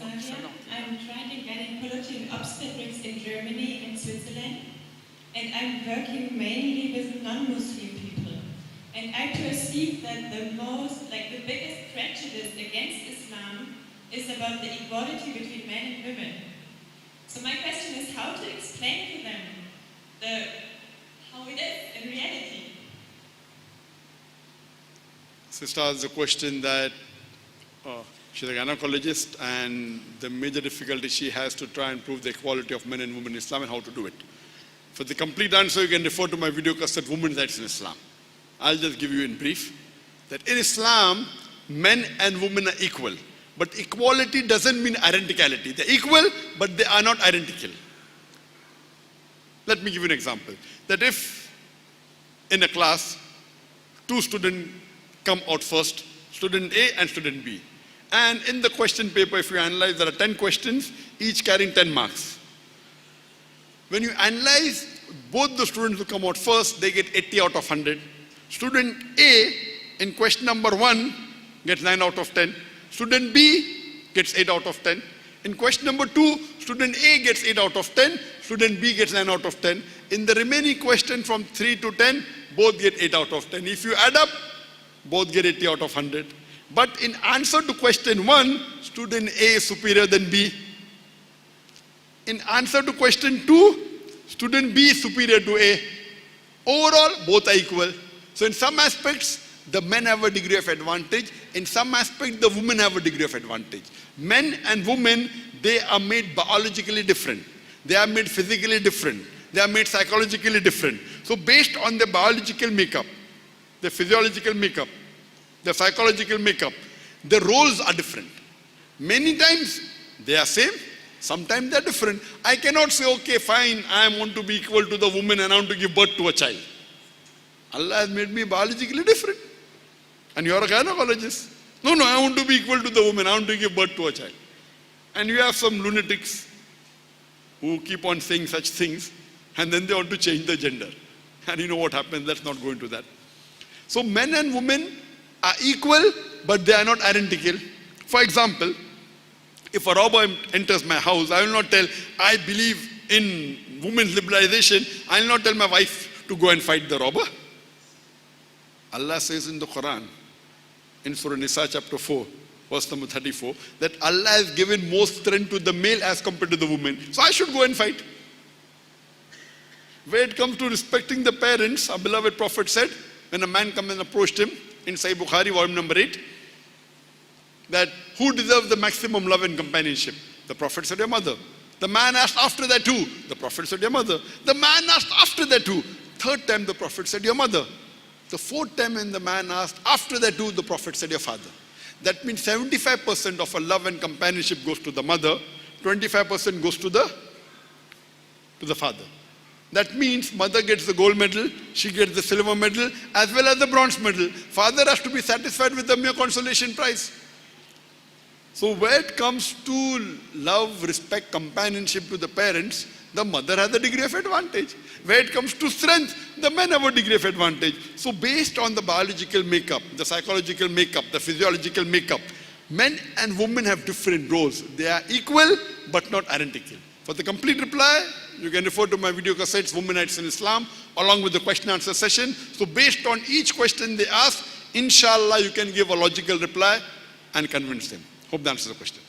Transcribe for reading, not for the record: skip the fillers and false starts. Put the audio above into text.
Zakir. I'm trying to get in gynecology and obstetrics in Germany and Switzerland, and I'm working mainly with non-Muslim people. And I perceive that the biggest prejudice against Islam is about the equality between men and women. So my question is how to explain to them how it is in reality. Sister asked the question that she's a gynecologist and the major difficulty she has to try and prove the equality of men and women in Islam and how to do it. For the complete answer, you can refer to my video cassette, Women's Rights in Islam. I'll just give you in brief that in Islam, men and women are equal. But equality doesn't mean identicality. They're equal, but they are not identical. Let me give you an example. That if in a class, two students come out first, student A and student B. And in the question paper, if you analyze, there are 10 questions, each carrying 10 marks. When you analyze both the students who come out first, they get 80 out of 100. Student A in question number 1 gets 9 out of 10. Student B gets 8 out of 10. In question number 2, student A gets 8 out of 10. Student B gets 9 out of 10. In the remaining question from 3 to 10, both get 8 out of 10. If you add up, both get 80 out of 100. But in answer to question 1, student A is superior than B. In answer to question 2, student B is superior to A. Overall, both are equal. So in some aspects, the men have a degree of advantage. In some aspects, the women have a degree of advantage. Men and women, they are made biologically different. They are made physically different. They are made psychologically different. So based on the biological makeup, the physiological makeup, the psychological makeup, the roles are different. Many times they are same, sometimes they are different. I cannot say, okay, fine, I want to be equal to the woman and I want to give birth to a child. Allah has made me biologically different. And you are a gynecologist. No, I want to be equal to the woman, I want to give birth to a child. And you have some lunatics who keep on saying such things and then they want to change the gender. And you know what happens, let's not go into that. So men and women are equal, but they are not identical. For example, if a robber enters my house, I will not tell, I believe in women's liberalization, I will not tell my wife to go and fight the robber. Allah says in the Quran, in Surah Nisa chapter 4, verse number 34, that Allah has given more strength to the male as compared to the woman. So I should go and fight. When it comes to respecting the parents, our beloved Prophet said, when a man came and approached him, in Sahih Bukhari, volume number 8, that who deserves the maximum love and companionship? The Prophet said, your mother. The man asked after that who? The Prophet said, your mother. The man asked after that who? Third time the Prophet said, your mother. The fourth time when the man asked after that who? The Prophet said, your father. That means 75% of our love and companionship goes to the mother, 25% goes to the father. That means mother gets the gold medal, she gets the silver medal, as well as the bronze medal. Father has to be satisfied with the mere consolation prize. So where it comes to love, respect, companionship to the parents, the mother has a degree of advantage. Where it comes to strength, the men have a degree of advantage. So based on the biological makeup, the psychological makeup, the physiological makeup, men and women have different roles. They are equal, but not identical. For the complete reply, you can refer to my video cassettes, Women's Rights in Islam, along with the question and answer session. So based on each question they ask, inshallah, you can give a logical reply and convince them. Hope that answers the question.